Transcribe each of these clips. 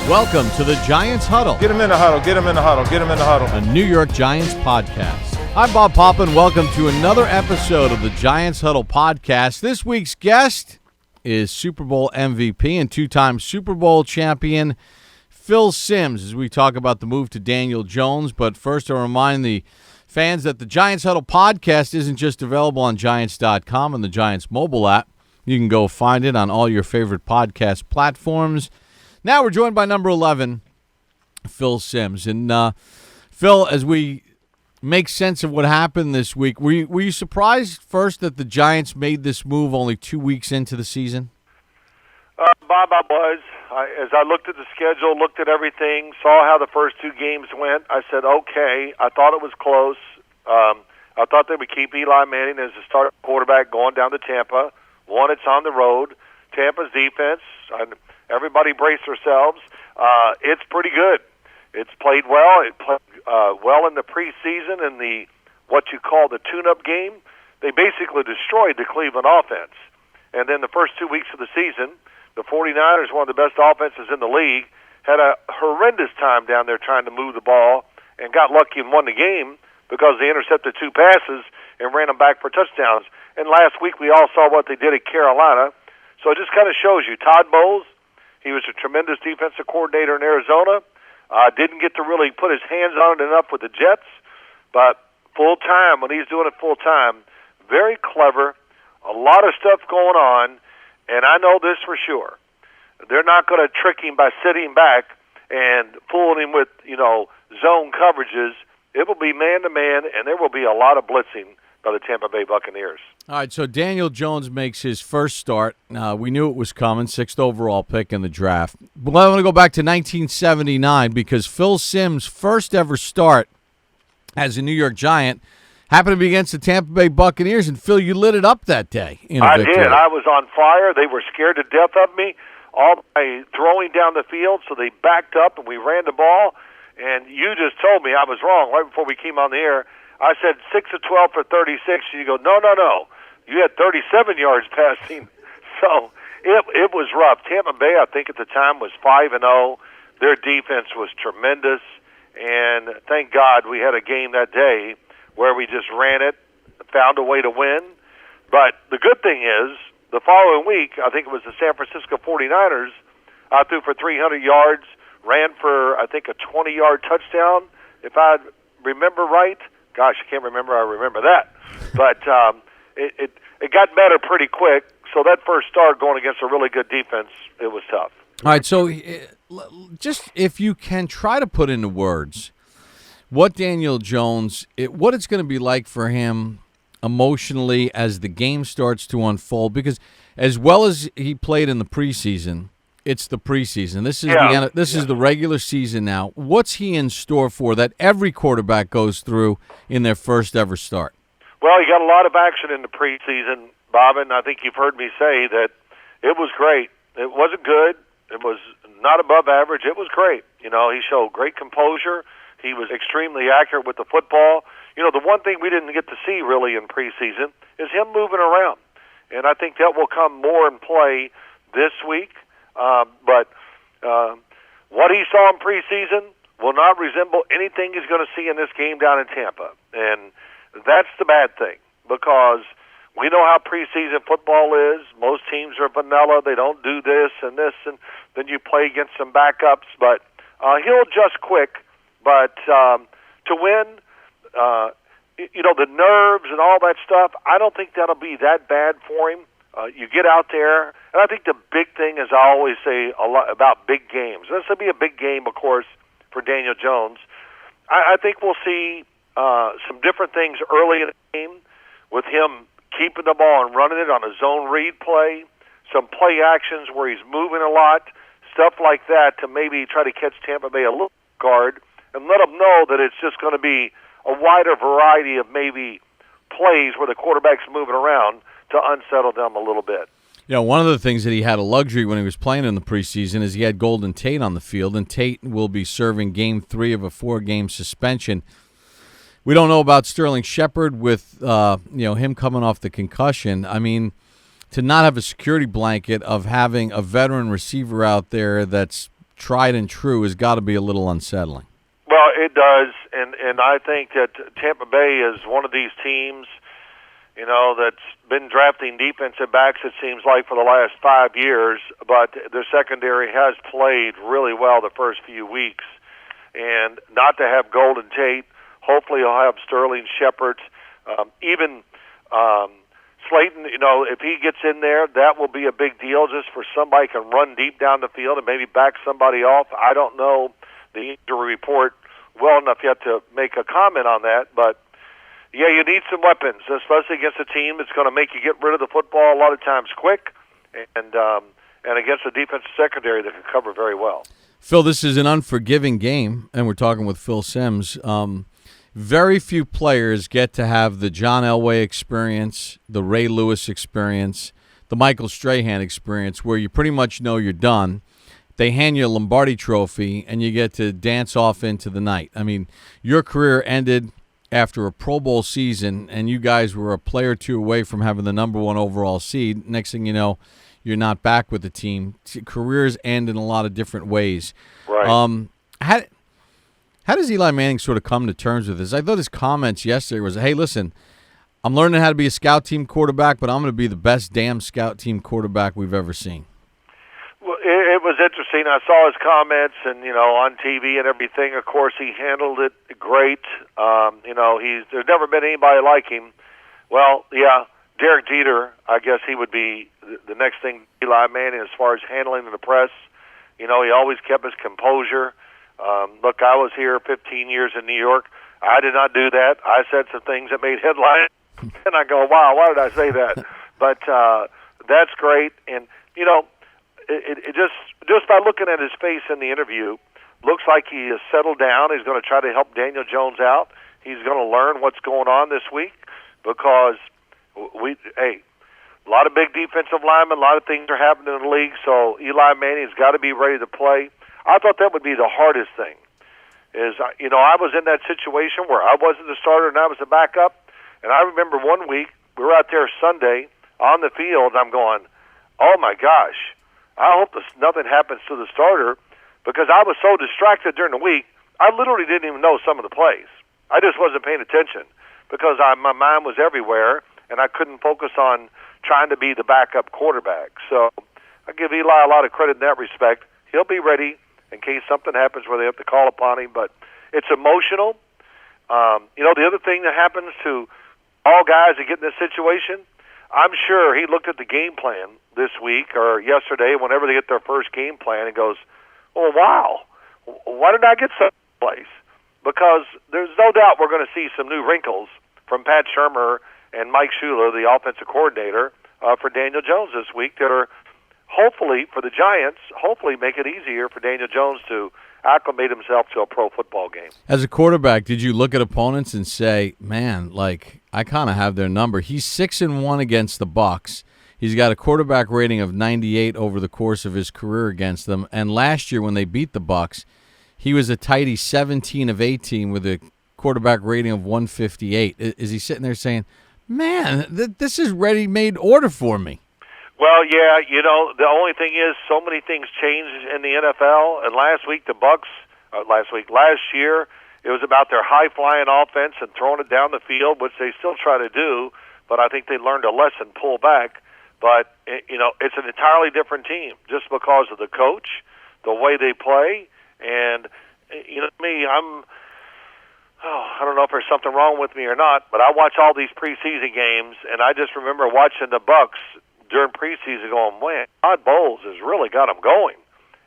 Welcome to the Giants Huddle. Get him in the huddle, get him in the huddle, get him in the huddle. A New York Giants podcast. I'm Bob Poppin. Welcome to another episode of the Giants Huddle podcast. This week's guest is Super Bowl MVP and two-time Super Bowl champion Phil Simms as we talk about the move to Daniel Jones. But first, I'll remind the fans that the Giants Huddle podcast isn't just available on Giants.com and the Giants mobile app. You can go find it on all your favorite podcast platforms. Now we're joined by number 11, Phil Simms. And Phil, as we make sense of what happened this week, were you surprised first that the Giants made this move only 2 weeks into the season? Bob, I was. As I looked at the schedule, looked at everything, saw how the first two games went, I said, okay, I thought it was close. I thought they would keep Eli Manning as the starting quarterback going down to Tampa. One, it's on the road. Tampa's defense, everybody brace yourselves. It's pretty good. It's played well. It played well in the preseason and the what you call the tune-up game. They basically destroyed the Cleveland offense. And then the first 2 weeks of the season, the 49ers, one of the best offenses in the league, had a horrendous time down there trying to move the ball and got lucky and won the game because they intercepted two passes and ran them back for touchdowns. And last week we all saw what they did at Carolina. So it just kind of shows you. Todd Bowles, he was a tremendous defensive coordinator in Arizona. Didn't get to really put his hands on it enough with the Jets. But full-time, when he's doing it full-time, very clever, a lot of stuff going on. And I know this for sure. They're not going to trick him by sitting back and fooling him with, zone coverages. It will be man-to-man, and there will be a lot of blitzing by the Tampa Bay Buccaneers. All right, so Daniel Jones makes his first start. We knew it was coming, 6th overall pick in the draft. But I want to go back to 1979 because Phil Simms' first ever start as a New York Giant happened to be against the Tampa Bay Buccaneers, and Phil, you lit it up that day. I did. I was on fire. They were scared to death of me all by throwing down the field, so they backed up and we ran the ball. And you just told me I was wrong right before we came on the air. I said 6 of 12 for 36, and you go, no. You had 37 yards passing. So it was rough. Tampa Bay, I think at the time, was 5-0. Their defense was tremendous, and thank God we had a game that day where we just ran it, found a way to win. But the good thing is, the following week, I think it was the San Francisco 49ers, I threw for 300 yards, ran for, I think, a 20-yard touchdown, if I remember right. Gosh, I can't remember. I remember that. But it got better pretty quick. So that first start going against a really good defense, it was tough. All right, so just if you can try to put into words what Daniel Jones, what it's going to be like for him emotionally as the game starts to unfold, because as well as he played in the preseason, it's the preseason. This is the regular season now. What's he in store for that every quarterback goes through in their first ever start? Well, he got a lot of action in the preseason, Bob, and I think you've heard me say that it was great. It wasn't good. It was not above average. It was great. He showed great composure. He was extremely accurate with the football. The one thing we didn't get to see really in preseason is him moving around, and I think that will come more in play this week. But what he saw in preseason will not resemble anything he's going to see in this game down in Tampa. And that's the bad thing, because we know how preseason football is. Most teams are vanilla. They don't do this, and then you play against some backups. But he'll adjust quick. But to win, the nerves and all that stuff, I don't think that'll be that bad for him. You get out there, and I think the big thing is I always say a lot about big games. This will be a big game, of course, for Daniel Jones. I think we'll see some different things early in the game with him keeping the ball and running it on a zone read play, some play actions where he's moving a lot, stuff like that to maybe try to catch Tampa Bay a little guard and let them know that it's just going to be a wider variety of maybe plays where the quarterback's moving around to unsettle them a little bit. One of the things that he had a luxury when he was playing in the preseason is he had Golden Tate on the field, and Tate will be serving Game 3 of a 4-game suspension. We don't know about Sterling Shepard with him coming off the concussion. I mean, to not have a security blanket of having a veteran receiver out there that's tried and true has got to be a little unsettling. Well, it does, and I think that Tampa Bay is one of these teams, that's been drafting defensive backs, it seems like, for the last 5 years, but their secondary has played really well the first few weeks. And not to have Golden Tate, hopefully he'll have Sterling Shepard, even Slayton, if he gets in there, that will be a big deal just for somebody can run deep down the field and maybe back somebody off. I don't know the injury report well enough yet to make a comment on that, but yeah, you need some weapons, especially against a team that's going to make you get rid of the football a lot of times quick, and against a defensive secondary that can cover very well. Phil, this is an unforgiving game, and we're talking with Phil Simms. Very few players get to have the John Elway experience, the Ray Lewis experience, the Michael Strahan experience, where you pretty much know you're done. They hand you a Lombardi trophy, and you get to dance off into the night. I mean, your career ended after a Pro Bowl season, and you guys were a player or two away from having the number 1 overall seed. Next thing you know, you're not back with the team. Careers end in a lot of different ways. Right. How does Eli Manning sort of come to terms with this? I thought his comments yesterday was, hey, listen, I'm learning how to be a scout team quarterback, but I'm going to be the best damn scout team quarterback we've ever seen. Well, it was interesting. I saw his comments, and on TV and everything. Of course, he handled it great. There's never been anybody like him. Well, yeah, Derek Jeter, I guess he would be the next thing Eli Manning as far as handling the press. He always kept his composure. Look, I was here 15 years in New York. I did not do that. I said some things that made headlines, and I go, wow, why did I say that? But that's great, and it just by looking at his face in the interview, looks like he has settled down. He's going to try to help Daniel Jones out. He's going to learn what's going on this week because a lot of big defensive linemen, a lot of things are happening in the league. So Eli Manning's got to be ready to play. I thought that would be the hardest thing. I was in that situation where I wasn't the starter and I was the backup. And I remember one week we were out there Sunday on the field. And I'm going, oh my gosh. I hope nothing happens to the starter because I was so distracted during the week, I literally didn't even know some of the plays. I just wasn't paying attention because my mind was everywhere, and I couldn't focus on trying to be the backup quarterback. So I give Eli a lot of credit in that respect. He'll be ready in case something happens where they have to call upon him, but it's emotional. The other thing that happens to all guys that get in this situation, I'm sure he looked at the game plan this week or yesterday, whenever they get their first game plan, and goes, oh, wow, why did I get some place? Because there's no doubt we're going to see some new wrinkles from Pat Shurmur and Mike Shula, the offensive coordinator, for Daniel Jones this week that are hopefully, for the Giants, hopefully make it easier for Daniel Jones to acclimate himself to a pro football game. As a quarterback, did you look at opponents and say, man, I kind of have their number? He's 6-1 against the Bucs. He's got a quarterback rating of 98 over the course of his career against them. And last year when they beat the Bucs, he was a tidy 17 of 18 with a quarterback rating of 158. Is he sitting there saying, man, this is ready-made order for me? Well, yeah, the only thing is so many things change in the NFL. And last year, it was about their high-flying offense and throwing it down the field, which they still try to do. But I think they learned a lesson, pull back. But, it's an entirely different team just because of the coach, the way they play. And, me, I don't know if there's something wrong with me or not, but I watch all these preseason games, and I just remember watching the Bucs during preseason going, man, Todd Bowles has really got them going.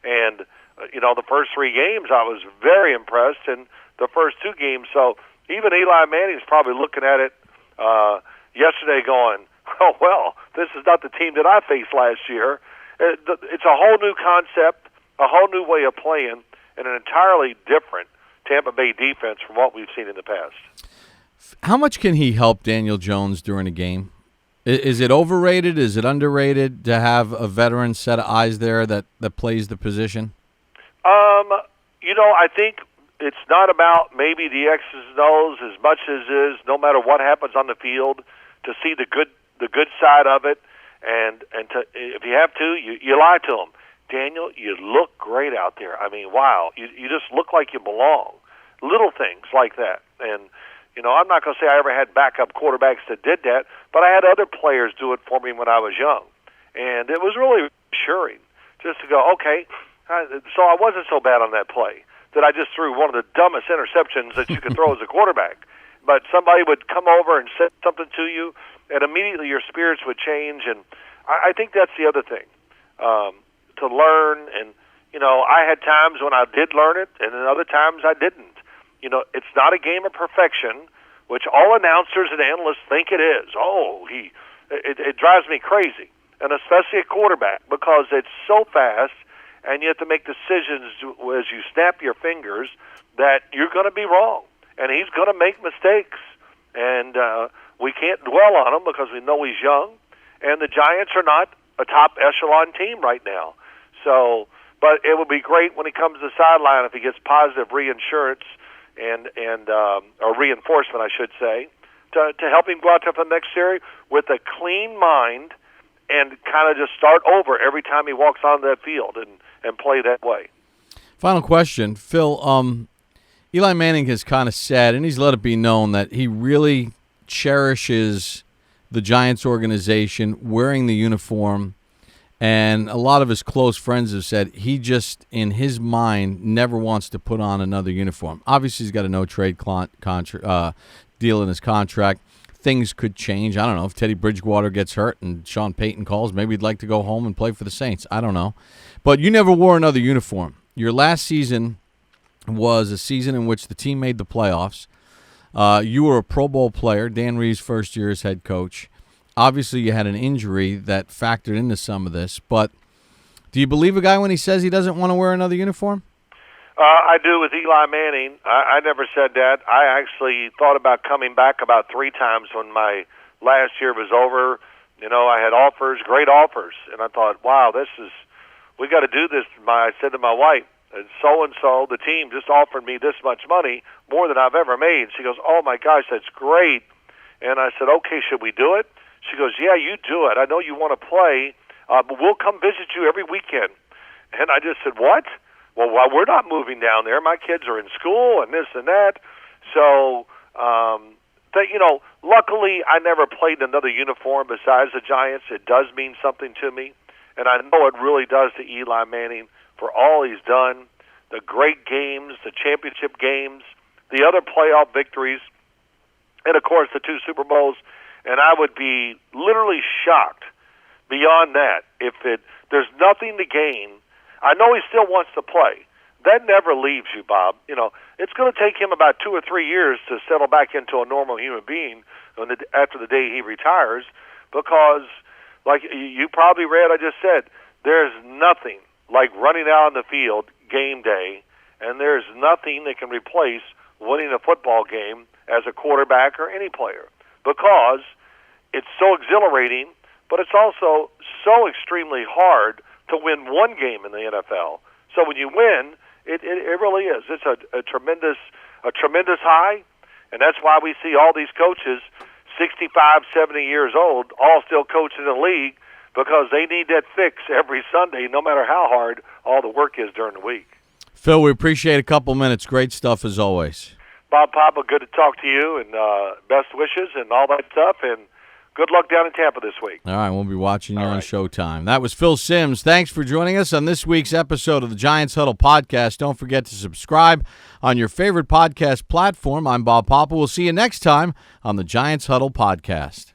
And, the first 3 games I was very impressed, and the first 2 games. So even Eli Manning's probably looking at it yesterday going, oh, well, this is not the team that I faced last year. It's a whole new concept, a whole new way of playing, and an entirely different Tampa Bay defense from what we've seen in the past. How much can he help Daniel Jones during a game? Is it overrated? Is it underrated to have a veteran set of eyes there that plays the position? I think it's not about maybe the X's and O's as much as is no matter what happens on the field to see the good side of it, and to, if you have to, you lie to them. Daniel, you look great out there. I mean, wow, you just look like you belong. Little things like that. And, I'm not going to say I ever had backup quarterbacks that did that, but I had other players do it for me when I was young. And it was really reassuring just to go, okay, so I wasn't so bad on that play that I just threw one of the dumbest interceptions that you could throw as a quarterback. But somebody would come over and say something to you, and immediately your spirits would change. And I think that's the other thing, to learn. And, I had times when I did learn it, and then other times I didn't. It's not a game of perfection, which all announcers and analysts think it is. It drives me crazy, and especially a quarterback, because it's so fast, and you have to make decisions as you snap your fingers that you're going to be wrong, and he's going to make mistakes. And we can't dwell on him because we know he's young, and the Giants are not a top echelon team right now. So, but it would be great when he comes to the sideline if he gets positive reinsurance and or reinforcement, I should say, to help him go out to the next series with a clean mind and kind of just start over every time he walks on that field and play that way. Final question, Phil. Eli Manning has kind of said, and he's let it be known, that he really cherishes the Giants organization, wearing the uniform, and a lot of his close friends have said he just, in his mind, never wants to put on another uniform. Obviously, he's got a no-trade deal in his contract. Things could change. I don't know. If Teddy Bridgewater gets hurt and Sean Payton calls, maybe he'd like to go home and play for the Saints. I don't know. But you never wore another uniform. Your last season was a season in which the team made the playoffs. You were a Pro Bowl player, Dan Reeves' first year as head coach. Obviously, you had an injury that factored into some of this. But do you believe a guy when he says he doesn't want to wear another uniform? I do with Eli Manning. I never said that. I actually thought about coming back about 3 times when my last year was over. I had offers, great offers, and I thought, wow, we got to do this. I said to my wife, so-and-so, the team just offered me this much money, more than I've ever made. She goes, oh, my gosh, that's great. And I said, okay, should we do it? She goes, yeah, you do it. I know you want to play, but we'll come visit you every weekend. And I just said, what? Well, we're not moving down there. My kids are in school and this and that. So, luckily I never played another uniform besides the Giants. It does mean something to me. And I know it really does to Eli Manning for all he's done, the great games, the championship games, the other playoff victories, and, of course, the 2 Super Bowls. And I would be literally shocked beyond that if there's nothing to gain. I know he still wants to play. That never leaves you, Bob. It's going to take him about 2 or 3 years to settle back into a normal human being after the day he retires, because, like you probably read, I just said, there's nothing like running out on the field game day, and there's nothing that can replace winning a football game as a quarterback or any player, because it's so exhilarating, but it's also so extremely hard to win one game in the NFL. So when you win, it really is. It's a tremendous high, and that's why we see all these coaches, 65, 70 years old, all still coaching the league, because they need that fix every Sunday, no matter how hard all the work is during the week. Phil, we appreciate a couple minutes. Great stuff as always. Bob Papa, good to talk to you, and best wishes and all that stuff, and good luck down in Tampa this week. All right, we'll be watching you on Showtime. That was Phil Simms. Thanks for joining us on this week's episode of the Giants Huddle podcast. Don't forget to subscribe on your favorite podcast platform. I'm Bob Papa. We'll see you next time on the Giants Huddle podcast.